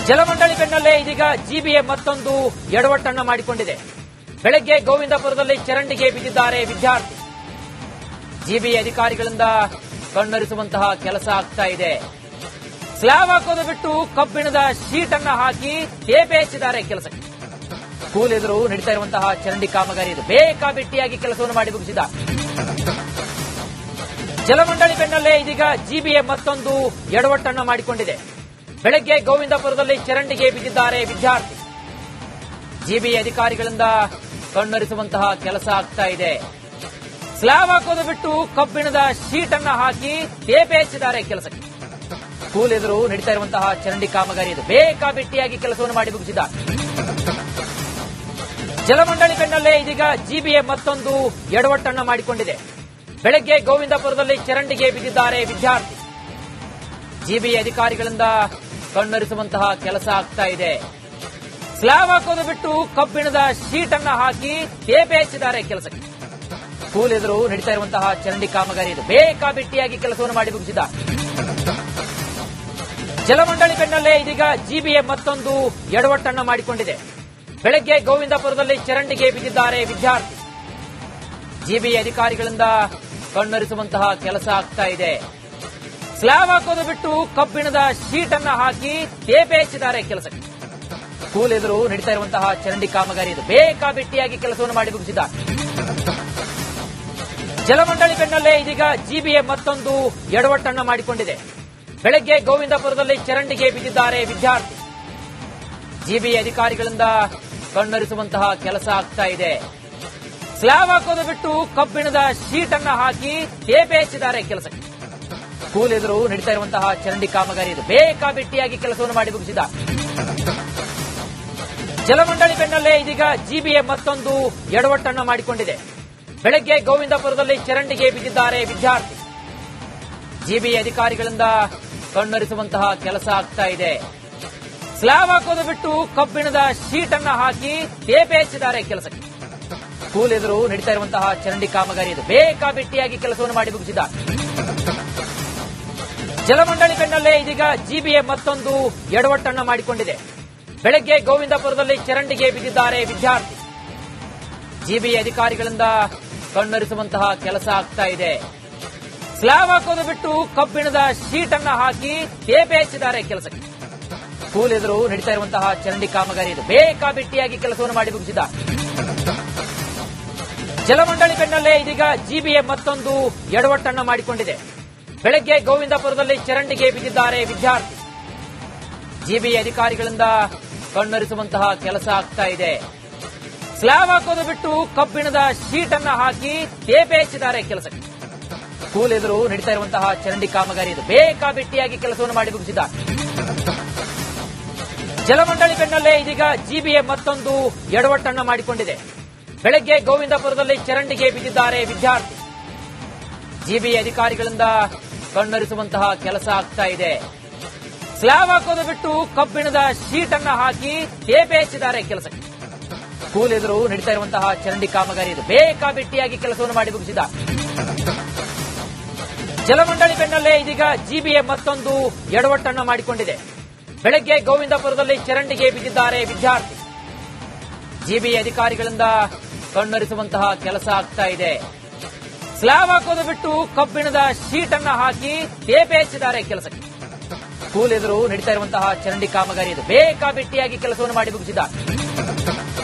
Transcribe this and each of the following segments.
ಜಲಮಂಡಳಿ ಬೆನ್ನಲ್ಲೇ ಇದೀಗ ಜಿಬಿಎ ಮತ್ತೊಂದು ಎಡವಟ್ಟನ್ನ ಮಾಡಿಕೊಂಡಿದೆ. ಬೆಳಗ್ಗೆ ಗೋವಿಂದಪುರದಲ್ಲಿ ಚರಂಡಿಗೆ ಬಿದ್ದಿದ್ದಾರೆ ವಿದ್ಯಾರ್ಥಿ. ಜಿಬಿಎ ಅಧಿಕಾರಿಗಳಿಂದ ಕಣ್ಣೊರೆಸುವಂತಹ ಕೆಲಸ ಆಗ್ತಾ ಇದೆ. ಸ್ಲ್ಯಾಬ್ ಹಾಕೋದು ಬಿಟ್ಟು ಕಬ್ಬಿಣದ ಶೀಟ್ ಅನ್ನ ಹಾಕಿ ಟೇಪ್ ಹಚ್ಚಿದ್ದಾರೆ ಕೆಲಸಕ್ಕೆ. ಸ್ಕೂಲ್ ಎದುರು ನಡೀತಾ ಇರುವಂತಹ ಚರಂಡಿ ಕಾಮಗಾರಿ ಇದು. ಬೇಕಾಬಿಟ್ಟಿಯಾಗಿ ಕೆಲಸವನ್ನು ಮಾಡಿ ಮುಗಿಸಿದ ಜಲಮಂಡಳಿ ಬೆನ್ನಲ್ಲೇ ಇದೀಗ ಜಿಬಿಎ ಮತ್ತೊಂದು ಎಡವಟ್ಟನ್ನ ಮಾಡಿಕೊಂಡಿದೆ. ಬೆಳಗ್ಗೆ ಗೋವಿಂದಪುರದಲ್ಲಿ ಚರಂಡಿಗೆ ಬಿದ್ದಿದ್ದಾರೆ ವಿದ್ಯಾರ್ಥಿ. ಜಿಬಿಎ ಅಧಿಕಾರಿಗಳಿಂದ ಕಣ್ಣೊರೆಸುವಂತಹ ಕೆಲಸ ಆಗ್ತಾ ಇದೆ. ಸ್ಲ್ಯಾಬ್ ಹಾಕೋದು ಬಿಟ್ಟು ಕಬ್ಬಿಣದ ಶೀಟ್ ಅನ್ನ ಹಾಕಿ ಟೇಪ್ ಹಚ್ಚಿದ್ದಾರೆ ಕೆಲಸಕ್ಕೆ. ಸ್ಕೂಲ್ ಎದುರು ನಡೀತಾ ಇರುವಂತಹ ಚರಂಡಿ ಕಾಮಗಾರಿ ಇದು. ಬೇಕಾಬಿಟ್ಟಿಯಾಗಿ ಕೆಲಸವನ್ನು ಮಾಡಿ ಮುಗಿಸಿದ ಜಲಮಂಡಳಿ ಬೆನ್ನಲ್ಲೇ ಇದೀಗ ಜಿಬಿಎ ಮತ್ತೊಂದು ಎಡವಟ್ಟನ್ನ ಮಾಡಿಕೊಂಡಿದೆ. ಬೆಳಗ್ಗೆ ಗೋವಿಂದಪುರದಲ್ಲಿ ಚರಂಡಿಗೆ ಬಿದ್ದಿದ್ದಾರೆ ವಿದ್ಯಾರ್ಥಿ. ಜಿಬಿಎ ಅಧಿಕಾರಿಗಳಿಂದ ಕಣ್ಣೊರೆಸುವಂತಹ ಕೆಲಸ ಆಗ್ತಾ ಇದೆ. ಸ್ಲ್ಯಾಬ್ ಹಾಕೋದು ಬಿಟ್ಟು ಕಬ್ಬಿಣದ ಶೀಟ್ ಅನ್ನ ಹಾಕಿ ಟೇಪ್ ಹಚ್ಚಿದ್ದಾರೆ ಕೆಲಸಕ್ಕೆ. ಸ್ಕೂಲ್ ಎದುರು ನಡೀತಾ ಇರುವಂತಹ ಚರಂಡಿ ಕಾಮಗಾರಿ ಇದು. ಬೇಕಾಬಿಟ್ಟಿಯಾಗಿ ಕೆಲಸವನ್ನು ಮಾಡಿ ಮುಗಿಸಿದ ಜಲಮಂಡಳಿ ಬೆನ್ನಲ್ಲೇ ಇದೀಗ ಜಿಬಿಎ ಮತ್ತೊಂದು ಎಡವಟ್ಟನ್ನ ಮಾಡಿಕೊಂಡಿದೆ. ಬೆಳಗ್ಗೆ ಗೋವಿಂದಪುರದಲ್ಲಿ ಚರಂಡಿಗೆ ಬಿದ್ದಿದ್ದಾರೆ ವಿದ್ಯಾರ್ಥಿ. ಜಿಬಿಎ ಅಧಿಕಾರಿಗಳಿಂದ ಕಣ್ಣೊರೆಸುವಂತಹ ಕೆಲಸ ಆಗ್ತಾ ಇದೆ. ಸ್ಲ್ಯಾಬ್ ಹಾಕೋದು ಬಿಟ್ಟು ಕಬ್ಬಿಣದ ಶೀಟ್ ಅನ್ನ ಹಾಕಿ ಟೇಪ್ ಹಚ್ಚಿದ್ದಾರೆ ಕೆಲಸಕ್ಕೆ. ಸ್ಕೂಲ್ ಎದುರು ನಡೀತಾ ಇರುವಂತಹ ಚರಂಡಿ ಕಾಮಗಾರಿ ಇದು. ಬೇಕಾಬಿಟ್ಟಿಯಾಗಿ ಕೆಲಸವನ್ನು ಮಾಡಿ ಮುಗಿಸಿದ ಜಲಮಂಡಳಿ ಬೆನ್ನಲ್ಲೇ ಇದೀಗ ಜಿಬಿಎ ಮತ್ತೊಂದು ಎಡವಟ್ಟನ್ನ ಮಾಡಿಕೊಂಡಿದೆ. ಬೆಳಗ್ಗೆ ಗೋವಿಂದಪುರದಲ್ಲಿ ಚರಂಡಿಗೆ ಬಿದ್ದಿದ್ದಾರೆ ವಿದ್ಯಾರ್ಥಿ. ಜಿಬಿಎ ಅಧಿಕಾರಿಗಳಿಂದ ಕಣ್ಣೊರೆಸುವಂತಹ ಕೆಲಸ ಆಗ್ತಾ ಇದೆ. ಸ್ಲ್ಯಾಬ್ ಹಾಕೋದು ಬಿಟ್ಟು ಕಬ್ಬಿಣದ ಶೀಟ್ ಅನ್ನ ಹಾಕಿ ಟೇಪ್ ಹಚ್ಚಿದ್ದಾರೆ ಕೆಲಸಕ್ಕೆ. ಸ್ಕೂಲ್ ಎದುರು ನಡೀತಾ ಇರುವಂತಹ ಚರಂಡಿ ಕಾಮಗಾರಿ ಇದು. ಬೇಕಾಬಿಟ್ಟಿಯಾಗಿ ಕೆಲಸವನ್ನು ಮಾಡಿ ಮುಗಿಸಿದ ಜಲಮಂಡಳಿ ಬೆನ್ನಲ್ಲೇ ಇದೀಗ ಜಿಬಿಎ ಮತ್ತೊಂದು ಎಡವಟ್ಟನ್ನ ಮಾಡಿಕೊಂಡಿದೆ. ಬೆಳಗ್ಗೆ ಗೋವಿಂದಪುರದಲ್ಲಿ ಚರಂಡಿಗೆ ಬಿದ್ದಿದ್ದಾರೆ ವಿದ್ಯಾರ್ಥಿ. ಜಿಬಿಎ ಅಧಿಕಾರಿಗಳಿಂದ ಕಣ್ಣೊರೆಸುವಂತಹ ಕೆಲಸ ಆಗ್ತಾ ಇದೆ. ಸ್ಲ್ಯಾಬ್ ಹಾಕೋದು ಬಿಟ್ಟು ಕಬ್ಬಿಣದ ಶೀಟ್ ಅನ್ನ ಹಾಕಿ ಟೇಪ್ ಹಚ್ಚಿದ್ದಾರೆ ಕೆಲಸಕ್ಕೆ. ಸ್ಕೂಲ್ ಎದುರು ನಡೀತಾ ಇರುವಂತಹ ಚರಂಡಿ ಕಾಮಗಾರಿ ಇದು. ಬೇಕಾಬಿಟ್ಟಿಯಾಗಿ ಕೆಲಸವನ್ನು ಮಾಡಿ ಮುಗಿಸಿದ ಜಲಮಂಡಳಿ ಬೆನ್ನಲ್ಲೇ ಇದೀಗ ಜಿಬಿಎ ಮತ್ತೊಂದು ಎಡವಟ್ಟನ್ನ ಮಾಡಿಕೊಂಡಿದೆ. ಬೆಳಗ್ಗೆ ಗೋವಿಂದಪುರದಲ್ಲಿ ಚರಂಡಿಗೆ ಬಿದ್ದಿದ್ದಾರೆ ವಿದ್ಯಾರ್ಥಿ. ಜಿಬಿಎ ಅಧಿಕಾರಿಗಳಿಂದ ಕಣ್ಣೊರೆಸುವಂತಹ ಕೆಲಸ ಆಗ್ತಾ ಇದೆ. ಸ್ಲ್ಯಾಬ್ ಹಾಕೋದು ಬಿಟ್ಟು ಕಬ್ಬಿಣದ ಶೀಟ್ ಅನ್ನ ಹಾಕಿ ಟೇಪ್ ಹಚ್ಚಿದ್ದಾರೆ ಕೆಲಸಕ್ಕೆ. ಸ್ಕೂಲ್ ಎದುರು ನಡೀತಾ ಇರುವಂತಹ ಚರಂಡಿ ಕಾಮಗಾರಿ ಇದು. ಬೇಕಾಬಿಟ್ಟಿಯಾಗಿ ಕೆಲಸವನ್ನು ಮಾಡಿ ಮುಗಿಸಿದ ಜಲಮಂಡಳಿ ಬೆನ್ನಲ್ಲೇ ಇದೀಗ ಜಿಬಿಎ ಮತ್ತೊಂದು ಎಡವಟ್ಟನ್ನ ಮಾಡಿಕೊಂಡಿದೆ. ಬೆಳಗ್ಗೆ ಗೋವಿಂದಪುರದಲ್ಲಿ ಚರಂಡಿಗೆ ಬಿದ್ದಿದ್ದಾರೆ ವಿದ್ಯಾರ್ಥಿ. ಜಿಬಿಎ ಅಧಿಕಾರಿಗಳಿಂದ ಕಣ್ಣೊರೆಸುವಂತಹ ಕೆಲಸ ಆಗ್ತಾ ಇದೆ. ಸ್ಲ್ಯಾಬ್ ಹಾಕೋದು ಬಿಟ್ಟು ಕಬ್ಬಿಣದ ಶೀಟ್ ಅನ್ನ ಹಾಕಿ ಟೇಪ್ ಹಚ್ಚಿದ್ದಾರೆ ಕೆಲಸಕ್ಕೆ. ಸ್ಕೂಲ್ ಎದುರು ನಡೀತಾ ಇರುವಂತಹ ಚರಂಡಿ ಕಾಮಗಾರಿ ಇದು. ಬೇಕಾಬಿಟ್ಟಿಯಾಗಿ ಕೆಲಸವನ್ನು ಮಾಡಿ ಮುಗಿಸಿದ ಜಲಮಂಡಳಿ ಬೆನ್ನಲ್ಲೇ ಇದೀಗ ಜಿಬಿಎ ಮತ್ತೊಂದು ಎಡವಟ್ಟನ್ನ ಮಾಡಿಕೊಂಡಿದೆ. ಬೆಳಗ್ಗೆ ಗೋವಿಂದಪುರದಲ್ಲಿ ಚರಂಡಿಗೆ ಬಿದ್ದಿದ್ದಾರೆ ವಿದ್ಯಾರ್ಥಿ. ಜಿಬಿಎ ಅಧಿಕಾರಿಗಳಿಂದ ಕಣ್ಣೊರೆಸುವಂತಹ ಕೆಲಸ ಆಗ್ತಾ ಇದೆ. ಸ್ಲ್ಯಾಬ್ ಹಾಕೋದು ಬಿಟ್ಟು ಕಬ್ಬಿಣದ ಶೀಟ್ ಅನ್ನ ಹಾಕಿ ಟೇಪ್ ಹಚ್ಚಿದ್ದಾರೆ ಕೆಲಸಕ್ಕೆ. ಸ್ಕೂಲ್ ಎದುರು ನಡೀತಾ ಇರುವಂತಹ ಚರಂಡಿ ಕಾಮಗಾರಿ ಇದು. ಬೇಕಾಬಿಟ್ಟಿಯಾಗಿ ಕೆಲಸವನ್ನು ಮಾಡಿ ಮುಗಿಸಿದ ಜಲಮಂಡಳಿ ಬೆನ್ನಲ್ಲೇ ಇದೀಗ ಜಿಬಿಎ ಮತ್ತೊಂದು ಎಡವಟ್ಟನ್ನ ಮಾಡಿಕೊಂಡಿದೆ. ಬೆಳಗ್ಗೆ ಗೋವಿಂದಪುರದಲ್ಲಿ ಚರಂಡಿಗೆ ಬಿದ್ದಿದ್ದಾರೆ ವಿದ್ಯಾರ್ಥಿ. ಜಿಬಿಎ ಅಧಿಕಾರಿಗಳಿಂದ ಕಣ್ಣೊರೆಸುವಂತಹ ಕೆಲಸ ಆಗ್ತಾ ಇದೆ. ಸ್ಲ್ಯಾಬ್ ಹಾಕೋದು ಬಿಟ್ಟು ಕಬ್ಬಿಣದ ಶೀಟ್ ಅನ್ನ ಹಾಕಿ ಟೇಪ್ ಹಚ್ಚಿದ್ದಾರೆ ಕೆಲಸಕ್ಕೆ. ಸ್ಕೂಲ್ ಎದುರು ನಡೀತಾ ಇರುವಂತಹ ಚರಂಡಿ ಕಾಮಗಾರಿ ಇದು. ಬೇಕಾಬಿಟ್ಟಿಯಾಗಿ ಕೆಲಸವನ್ನು ಮಾಡಿ ಮುಗಿಸಿದ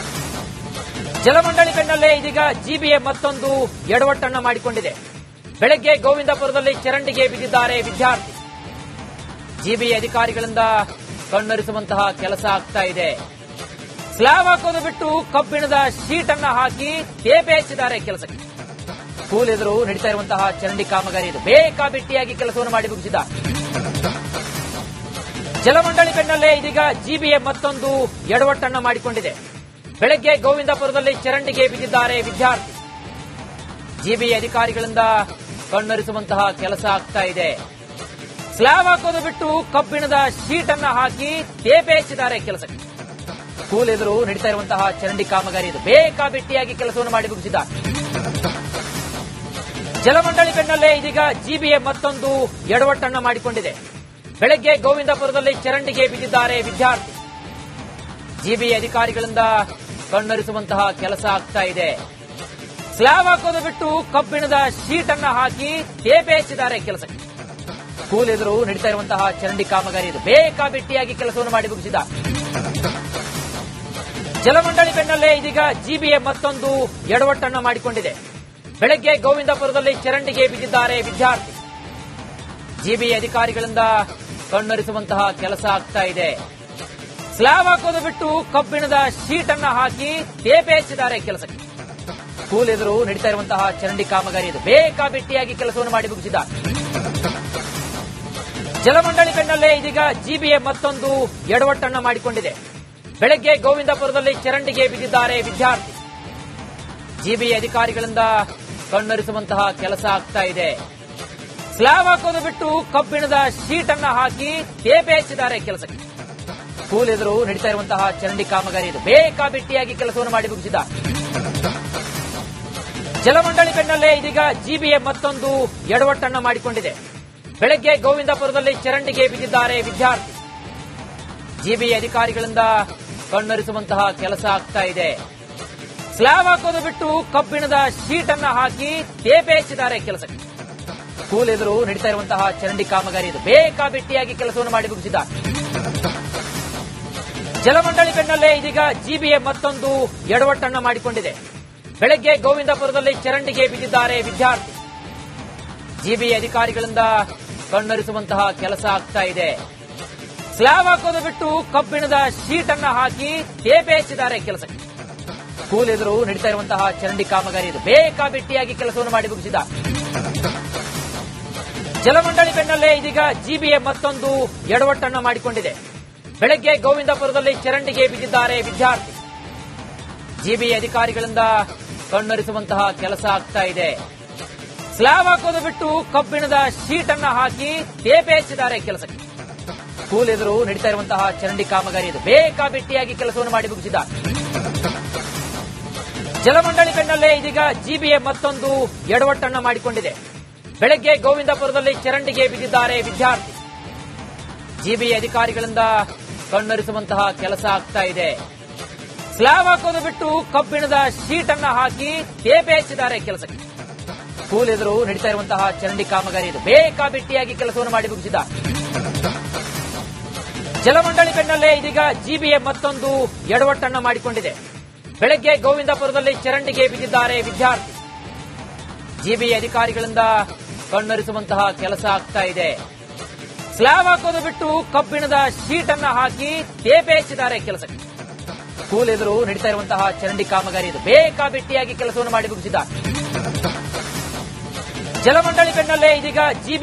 ಜಲಮಂಡಳಿ ಬೆನ್ನಲ್ಲೇ ಇದೀಗ ಜಿಬಿಎ ಮತ್ತೊಂದು ಎಡವಟ್ಟನ್ನ ಮಾಡಿಕೊಂಡಿದೆ. ಬೆಳಗ್ಗೆ ಗೋವಿಂದಪುರದಲ್ಲಿ ಚರಂಡಿಗೆ ಬಿದ್ದಿದ್ದಾರೆ ವಿದ್ಯಾರ್ಥಿ. ಜಿಬಿಎ ಅಧಿಕಾರಿಗಳಿಂದ ಕಣ್ಣೊರೆಸುವಂತಹ ಕೆಲಸ ಆಗ್ತಾ ಇದೆ. ಸ್ಲ್ಯಾಬ್ ಹಾಕೋದು ಬಿಟ್ಟು ಕಬ್ಬಿಣದ ಶೀಟ್ ಅನ್ನ ಹಾಕಿ ಟೇಪ್ ಹಚ್ಚಿದ್ದಾರೆ ಕೆಲಸಕ್ಕೆ. ಸ್ಕೂಲ್ ಎದುರು ನಡೀತಾ ಇರುವಂತಹ ಚರಂಡಿ ಕಾಮಗಾರಿ ಇದು. ಬೇಕಾಬಿಟ್ಟಿಯಾಗಿ ಕೆಲಸವನ್ನು ಮಾಡಿ ಮುಗಿಸಿದ ಜಲಮಂಡಳಿ ಬೆನ್ನಲ್ಲೇ ಇದೀಗ ಜಿಬಿಎ ಮತ್ತೊಂದು ಎಡವಟ್ಟನ್ನ ಮಾಡಿಕೊಂಡಿದೆ. ಬೆಳಗ್ಗೆ ಗೋವಿಂದಪುರದಲ್ಲಿ ಚರಂಡಿಗೆ ಬಿದ್ದಿದ್ದಾರೆ ವಿದ್ಯಾರ್ಥಿ. ಜಿಬಿಎ ಅಧಿಕಾರಿಗಳಿಂದ ಕಣ್ಣೊರೆಸುವಂತಹ ಕೆಲಸ ಆಗ್ತಾ ಇದೆ. ಸ್ಲ್ಯಾಬ್ ಹಾಕೋದು ಬಿಟ್ಟು ಕಬ್ಬಿಣದ ಶೀಟ್ ಅನ್ನ ಹಾಕಿ ಟೇಪ್ ಹಚ್ಚಿದ್ದಾರೆ ಕೆಲಸಕ್ಕೆ. ಸ್ಕೂಲ್ ಎದುರು ನಡೀತಾ ಇರುವಂತಹ ಚರಂಡಿ ಕಾಮಗಾರಿ ಇದು. ಬೇಕಾಬಿಟ್ಟಿಯಾಗಿ ಕೆಲಸವನ್ನು ಮಾಡಿ ಮುಗಿಸಿದ ಜಲಮಂಡಳಿ ಬೆನ್ನಲ್ಲೇ ಇದೀಗ ಜಿಬಿಎ ಮತ್ತೊಂದು ಎಡವಟ್ಟನ್ನ ಮಾಡಿಕೊಂಡಿದೆ. ಬೆಳಗ್ಗೆ ಗೋವಿಂದಪುರದಲ್ಲಿ ಚರಂಡಿಗೆ ಬಿದ್ದಿದ್ದಾರೆ ವಿದ್ಯಾರ್ಥಿ. ಜಿಬಿಎ ಅಧಿಕಾರಿಗಳಿಂದ ಕಣ್ಣೊರೆಸುವಂತಹ ಕೆಲಸ ಆಗ್ತಾ ಇದೆ. ಸ್ಲ್ಯಾಬ್ ಹಾಕೋದು ಬಿಟ್ಟು ಕಬ್ಬಿಣದ ಶೀಟ್ ಅನ್ನ ಹಾಕಿ ಟೇಪ್ ಹಚ್ಚಿದ್ದಾರೆ ಕೆಲಸಕ್ಕೆ. ಸ್ಕೂಲ್ ಎದುರು ನಡೀತಾ ಇರುವಂತಹ ಚರಂಡಿ ಕಾಮಗಾರಿ ಇದು. ಬೇಕಾಬಿಟ್ಟಿಯಾಗಿ ಕೆಲಸವನ್ನು ಮಾಡಿ ಮುಗಿಸಿದ ಜಲಮಂಡಳಿ ಬೆನ್ನಲ್ಲೇ ಇದೀಗ ಜಿಬಿಎ ಮತ್ತೊಂದು ಎಡವಟ್ಟನ್ನ ಮಾಡಿಕೊಂಡಿದೆ. ಬೆಳಗ್ಗೆ ಗೋವಿಂದಪುರದಲ್ಲಿ ಚರಂಡಿಗೆ ಬಿದ್ದಿದ್ದಾರೆ ವಿದ್ಯಾರ್ಥಿ. ಜಿಬಿಎ ಅಧಿಕಾರಿಗಳಿಂದ ಕಣ್ಣೊರೆಸುವಂತಹ ಕೆಲಸ ಆಗ್ತಾ ಇದೆ. ಸ್ಲ್ಯಾಬ್ ಹಾಕೋದು ಬಿಟ್ಟು ಕಬ್ಬಿಣದ ಶೀಟ್ ಅನ್ನ ಹಾಕಿ ಟೇಪ್ ಹಚ್ಚಿದ್ದಾರೆ ಕೆಲಸಕ್ಕೆ. ಸ್ಕೂಲ್ ಎದುರು ನಡೀತಾ ಇರುವಂತಹ ಚರಂಡಿ ಕಾಮಗಾರಿ ಇದು. ಬೇಕಾಬಿಟ್ಟಿಯಾಗಿ ಕೆಲಸವನ್ನು ಮಾಡಿ ಮುಗಿಸಿದ ಜಲಮಂಡಳಿ ಬೆನ್ನಲ್ಲೇ ಇದೀಗ ಜಿಬಿಎ ಮತ್ತೊಂದು ಎಡವಟ್ಟನ್ನ ಮಾಡಿಕೊಂಡಿದೆ. ಬೆಳಗ್ಗೆ ಗೋವಿಂದಪುರದಲ್ಲಿ ಚರಂಡಿಗೆ ಬಿದ್ದಿದ್ದಾರೆ ವಿದ್ಯಾರ್ಥಿ. ಜಿಬಿಎ ಅಧಿಕಾರಿಗಳಿಂದ ಕಣ್ಣೊರೆಸುವಂತಹ ಕೆಲಸ ಆಗ್ತಾ ಇದೆ. ಸ್ಲ್ಯಾಬ್ ಹಾಕೋದು ಬಿಟ್ಟು ಕಬ್ಬಿಣದ ಶೀಟ್ ಅನ್ನ ಹಾಕಿ ಟೇಪ್ ಹಚ್ಚಿದ್ದಾರೆ ಕೆಲಸಕ್ಕೆ. ಸ್ಕೂಲ್ ಎದುರು ನಡೀತಾ ಇರುವಂತಹ ಚರಂಡಿ ಕಾಮಗಾರಿ ಇದು. ಬೇಕಾಬಿಟ್ಟಿಯಾಗಿ ಕೆಲಸವನ್ನು ಮಾಡಿ ಮುಗಿಸಿದ ಜಲಮಂಡಳಿ ಬೆನ್ನಲ್ಲೇ ಇದೀಗ ಜಿಬಿಎ ಮತ್ತೊಂದು ಎಡವಟ್ಟನ್ನ ಮಾಡಿಕೊಂಡಿದೆ. ಬೆಳಗ್ಗೆ ಗೋವಿಂದಪುರದಲ್ಲಿ ಚರಂಡಿಗೆ ಬಿದ್ದಿದ್ದಾರೆ ವಿದ್ಯಾರ್ಥಿ. ಜಿಬಿಎ ಅಧಿಕಾರಿಗಳಿಂದ ಕಣ್ಣೊರೆಸುವಂತಹ ಕೆಲಸ ಆಗ್ತಾ ಇದೆ. ಸ್ಲ್ಯಾಬ್ ಹಾಕೋದು ಬಿಟ್ಟು ಕಬ್ಬಿಣದ ಶೀಟ್ ಅನ್ನ ಹಾಕಿ ಟೇಪ್ ಹಚ್ಚಿದ್ದಾರೆ ಕೆಲಸಕ್ಕೆ. ಸ್ಕೂಲ್ ಎದುರು ನಡೀತಾ ಇರುವಂತಹ ಚರಂಡಿ ಕಾಮಗಾರಿ ಇದು. ಬೇಕಾಬಿಟ್ಟಿಯಾಗಿ ಕೆಲಸವನ್ನು ಮಾಡಿ ಮುಗಿಸಿದ ಜಲಮಂಡಳಿ ಬೆನ್ನಲ್ಲೇ ಇದೀಗ ಜಿಬಿಎ ಮತ್ತೊಂದು ಎಡವಟ್ಟನ್ನ ಮಾಡಿಕೊಂಡಿದೆ. ಬೆಳಗ್ಗೆ ಗೋವಿಂದಪುರದಲ್ಲಿ ಚರಂಡಿಗೆ ಬಿದ್ದಿದ್ದಾರೆ ವಿದ್ಯಾರ್ಥಿ. ಜಿಬಿಎ ಅಧಿಕಾರಿಗಳಿಂದ ಕಣ್ಣೊರೆಸುವಂತಹ ಕೆಲಸ ಆಗ್ತಾ ಇದೆ. ಸ್ಲ್ಯಾಬ್ ಹಾಕೋದು ಬಿಟ್ಟು ಕಬ್ಬಿಣದ ಶೀಟ್ ಅನ್ನ ಹಾಕಿ ಟೇಪ್ ಹಚ್ಚಿದ್ದಾರೆ ಕೆಲಸಕ್ಕೆ. ಸ್ಕೂಲ್ ಎದುರು ನಡೀತಾ ಇರುವಂತಹ ಚರಂಡಿ ಕಾಮಗಾರಿ ಇದು. ಬೇಕಾಬಿಟ್ಟಿಯಾಗಿ ಕೆಲಸವನ್ನು ಮಾಡಿ ಮುಗಿಸಿದ ಜಲಮಂಡಳಿ ಬೆನ್ನಲ್ಲೇ ಇದೀಗ ಜಿಬಿಎ ಮತ್ತೊಂದು ಎಡವಟ್ಟನ್ನ ಮಾಡಿಕೊಂಡಿದೆ. ಬೆಳಗ್ಗೆ ಗೋವಿಂದಪುರದಲ್ಲಿ ಚರಂಡಿಗೆ ಬಿದ್ದಿದ್ದಾರೆ ವಿದ್ಯಾರ್ಥಿ. ಜಿಬಿಎ ಅಧಿಕಾರಿಗಳಿಂದ ಕಣ್ಣೊರೆಸುವಂತಹ ಕೆಲಸ ಆಗ್ತಾ ಇದೆ. ಸ್ಲ್ಯಾಬ್ ಹಾಕೋದು ಬಿಟ್ಟು ಕಬ್ಬಿಣದ ಶೀಟ್ ಅನ್ನ ಹಾಕಿ ಟೇಪ್ ಹಚ್ಚಿದ್ದಾರೆ ಕೆಲಸಕ್ಕೆ. ಸ್ಕೂಲ್ ಎದುರು ನಡೀತಾ ಇರುವಂತಹ ಚರಂಡಿ ಕಾಮಗಾರಿ ಇದು. ಬೇಕಾಬಿಟ್ಟಿಯಾಗಿ ಕೆಲಸವನ್ನು ಮಾಡಿ ಮುಗಿಸಿದ ಜಲಮಂಡಳಿ ಬೆನ್ನಲ್ಲೇ ಇದೀಗ ಜಿಬಿಎ ಮತ್ತೊಂದು ಎಡವಟ್ಟನ್ನ ಮಾಡಿಕೊಂಡಿದೆ. ಬೆಳಗ್ಗೆ ಗೋವಿಂದಪುರದಲ್ಲಿ ಚರಂಡಿಗೆ ಬಿದ್ದಿದ್ದಾರೆ ವಿದ್ಯಾರ್ಥಿ. ಜಿಬಿಎ ಅಧಿಕಾರಿಗಳಿಂದ ಕಣ್ಣೊರೆಸುವಂತಹ ಕೆಲಸ ಆಗ್ತಾ ಇದೆ. ಸ್ಲ್ಯಾಬ್ ಹಾಕೋದು ಬಿಟ್ಟು ಕಬ್ಬಿಣದ ಶೀಟ್ ಅನ್ನ ಹಾಕಿ ಟೇಪ್ ಹಚ್ಚಿದ್ದಾರೆ ಕೆಲಸಕ್ಕೆ. ಸ್ಕೂಲ್ ಎದುರು ನಡೀತಾ ಇರುವಂತಹ ಚರಂಡಿ ಕಾಮಗಾರಿ ಇದು. ಬೇಕಾಬಿಟ್ಟಿಯಾಗಿ ಕೆಲಸವನ್ನು ಮಾಡಿ ಮುಗಿಸಿದ ಜಲಮಂಡಳಿ ಬೆನ್ನಲ್ಲೇ ಇದೀಗ ಜಿಬಿಎ ಮತ್ತೊಂದು ಎಡವಟ್ಟನ್ನ ಮಾಡಿಕೊಂಡಿದೆ. ಬೆಳಗ್ಗೆ ಗೋವಿಂದಪುರದಲ್ಲಿ ಚರಂಡಿಗೆ ಬಿದ್ದಿದ್ದಾರೆ ವಿದ್ಯಾರ್ಥಿ. ಜಿಬಿಎ ಅಧಿಕಾರಿಗಳಿಂದ ಕಣ್ಣೊರೆಸುವಂತಹ ಕೆಲಸ ಆಗ್ತಾ ಇದೆ. ಸ್ಲ್ಯಾಬ್ ಹಾಕೋದು ಬಿಟ್ಟು ಕಬ್ಬಿಣದ ಶೀಟ್ ಅನ್ನ ಹಾಕಿ ಟೇಪ್ ಹಚ್ಚಿದ್ದಾರೆ ಕೆಲಸಕ್ಕೆ. ಸ್ಕೂಲ್ ಎದುರು ನಡೀತಾ ಇರುವಂತಹ ಚರಂಡಿ ಕಾಮಗಾರಿ ಇದು. ಬೇಕಾಬಿಟ್ಟಿಯಾಗಿ ಕೆಲಸವನ್ನು ಮಾಡಿ ಮುಗಿಸಿದ ಜಲಮಂಡಳಿ ಬೆನ್ನಲ್ಲೇ ಇದೀಗ ಜಿಬಿಎ